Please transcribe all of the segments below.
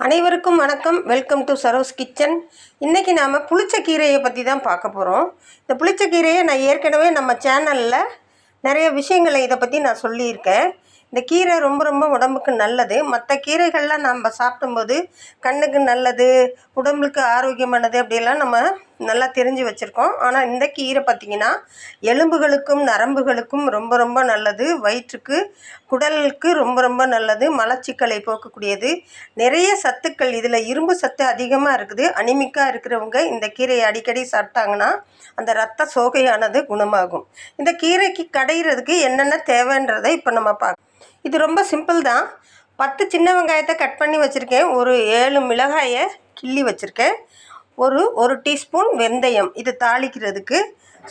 அனைவருக்கும் வணக்கம். Welcome to Saro's kitchen. இன்றைக்கி நாம் புளிச்சக்கீரையை பற்றி தான் பார்க்க போகிறோம். இந்த புளிச்சக்கீரையை நான் ஏற்கனவே நம்ம சேனலில் நிறைய விஷயங்களை இதை பற்றி நான் சொல்லியிருக்கேன். இந்த கீரை ரொம்ப ரொம்ப உடம்புக்கு நல்லது. மற்ற கீரைகள்லாம் நம்ம சாப்பிடும்போது கண்ணுக்கு நல்லது, உடம்புக்கு ஆரோக்கியமானது அப்படிலாம் நம்ம நல்லா தெரிஞ்சு வச்சுருக்கோம். ஆனால் இந்த கீரை பார்த்திங்கன்னா எலும்புகளுக்கும் நரம்புகளுக்கும் ரொம்ப ரொம்ப நல்லது. வயிற்றுக்கு, குடலுக்கு ரொம்ப ரொம்ப நல்லது. மலச்சிக்கலை போக்கக்கூடியது. நிறைய சத்துக்கள் இதில், இரும்பு சத்து அதிகமாக இருக்குது. அனிமிக்காக இருக்கிறவங்க இந்த கீரையை அடிக்கடி சாப்பிட்டாங்கன்னா அந்த இரத்த சோகையானது குணமாகும். இந்த கீரைக்கு கடையிறதுக்கு என்னென்ன தேவைன்றதை இப்போ நம்ம பார்க்கலாம். இது ரொம்ப சிம்பிள் தான். 10 சின்ன வெங்காயத்தை கட் பண்ணி வச்சுருக்கேன். ஒரு 7 மிளகாயை கிள்ளி வச்சுருக்கேன். ஒரு டீஸ்பூன் வெந்தயம், இது தாளிக்கிறதுக்கு.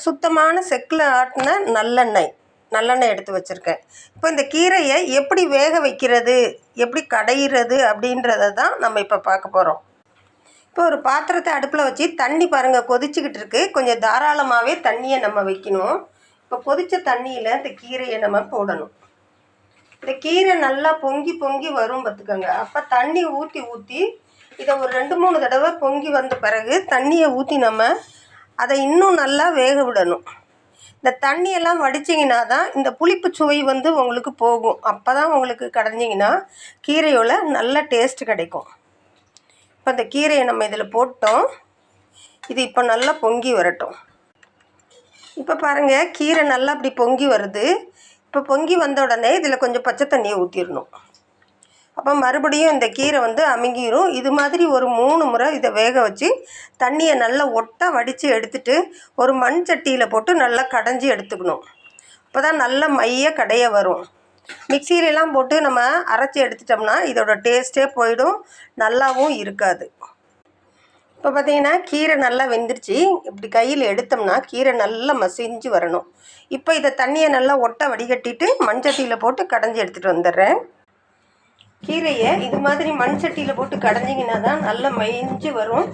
சுத்தமான செக்கில் ஆட்டின நல்லெண்ணெய் எடுத்து வச்சுருக்கேன். இப்போ இந்த கீரையை எப்படி வேக வைக்கிறது, எப்படி கடையிறது அப்படின்றத தான் நம்ம இப்போ பார்க்க போகிறோம். இப்போ ஒரு பாத்திரத்தை அடுப்பில் வச்சு தண்ணி பாருங்கள் கொதிச்சுக்கிட்டு இருக்குது. கொஞ்சம் தாராளமாகவே தண்ணியை நம்ம வைக்கணும். இப்போ கொதித்த தண்ணியில் இந்த கீரையை நம்ம போடணும். இந்த கீரை நல்லா பொங்கி பொங்கி வரும் பார்த்துக்கோங்க. அப்போ தண்ணி ஊற்றி இதை ஒரு 2-3 தடவை பொங்கி வந்த பிறகு தண்ணியை ஊற்றி நம்ம அதை இன்னும் நல்லா வேக விடணும். இந்த தண்ணியெல்லாம் வடிச்சிங்கன்னா தான் இந்த புளிப்பு சுவை உங்களுக்கு போகும். அப்போ தான் உங்களுக்கு கடைஞ்சிங்கன்னா கீரையோட நல்ல டேஸ்ட் கிடைக்கும். இப்போ இந்த கீரையை நம்ம இதில் போட்டோம். இது இப்போ நல்லா பொங்கி வரட்டும். இப்போ பாருங்கள், கீரை நல்லா அப்படி பொங்கி வருது. இப்போ பொங்கி வந்த உடனே இதில் கொஞ்சம் பச்சை தண்ணியை ஊற்றிடணும். அப்போ மறுபடியும் இந்த கீரை அமுங்கிடும். இது மாதிரி ஒரு 3 முறை இதை வேக வச்சு தண்ணியை நல்லா ஒட்டாக வடித்து எடுத்துகிட்டு ஒரு மண் சட்டியில் போட்டு நல்லா கடைஞ்சி எடுத்துக்கணும். அப்போ தான் நல்ல மைய கடைய வரும். மிக்சியிலலாம் போட்டு நம்ம அரைச்சி எடுத்துட்டோம்னா இதோட டேஸ்ட்டே போயிடும், நல்லாவும் இருக்காது. இப்போ பார்த்திங்கன்னா கீரை நல்லா வெந்துருச்சு. இப்படி கையில் எடுத்தோம்னா கீரை நல்லா மசிஞ்சு வரணும். இப்போ இதை தண்ணியை நல்லா ஒட்ட வடிகட்டிட்டு மண் சட்டியில் போட்டு கடைஞ்சி எடுத்துகிட்டு வந்துடுறேன். கீரையை இது மாதிரி மண் சட்டியில் போட்டு கடைஞ்சிங்கன்னா தான் நல்லா மைஞ்சு வரும்.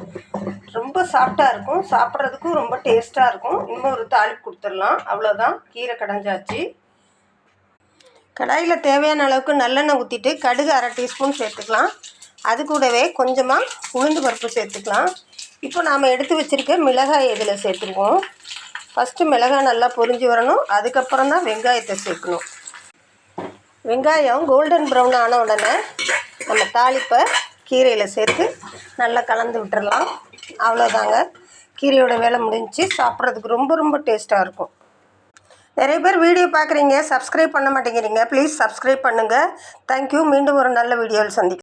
ரொம்ப சாஃப்டாக இருக்கும், சாப்பிட்றதுக்கும் ரொம்ப டேஸ்ட்டாக இருக்கும். இன்னும் ஒரு தாளிப்பு கொடுத்துடலாம். அவ்வளோதான், கீரை கடைஞ்சாச்சு. கடாயில் தேவையான அளவுக்கு நல்லெண்ணெய் ஊற்றிட்டு கடுகு 1/2 டீஸ்பூன் சேர்த்துக்கலாம். அது கூடவே கொஞ்சமாக உளுந்து பருப்பு சேர்த்துக்கலாம். இப்போ நாம் எடுத்து வச்சுருக்க மிளகாய் இதில் சேர்த்துருவோம். ஃபஸ்ட்டு மிளகாய் நல்லா பொரிஞ்சு வரணும். அதுக்கப்புறம் தான் வெங்காயத்தை சேர்க்கணும். வெங்காயம் கோல்டன் ப்ரௌன் ஆன உடனே நம்ம தாளிப்பை கீரையில் சேர்த்து நல்லா கலந்து விட்டுறலாம். அவ்வளோதாங்க, கீரையோட வேலை முடிஞ்சு. சாப்பிட்றதுக்கு ரொம்ப ரொம்ப டேஸ்ட்டாக இருக்கும். நிறைய பேர் வீடியோ பார்க்குறீங்க, சப்ஸ்கிரைப் பண்ண மாட்டேங்கிறீங்க. ப்ளீஸ் சப்ஸ்கிரைப் பண்ணுங்கள். தேங்க்யூ. மீண்டும் ஒரு நல்ல வீடியோவில் சந்திக்கிறேன்.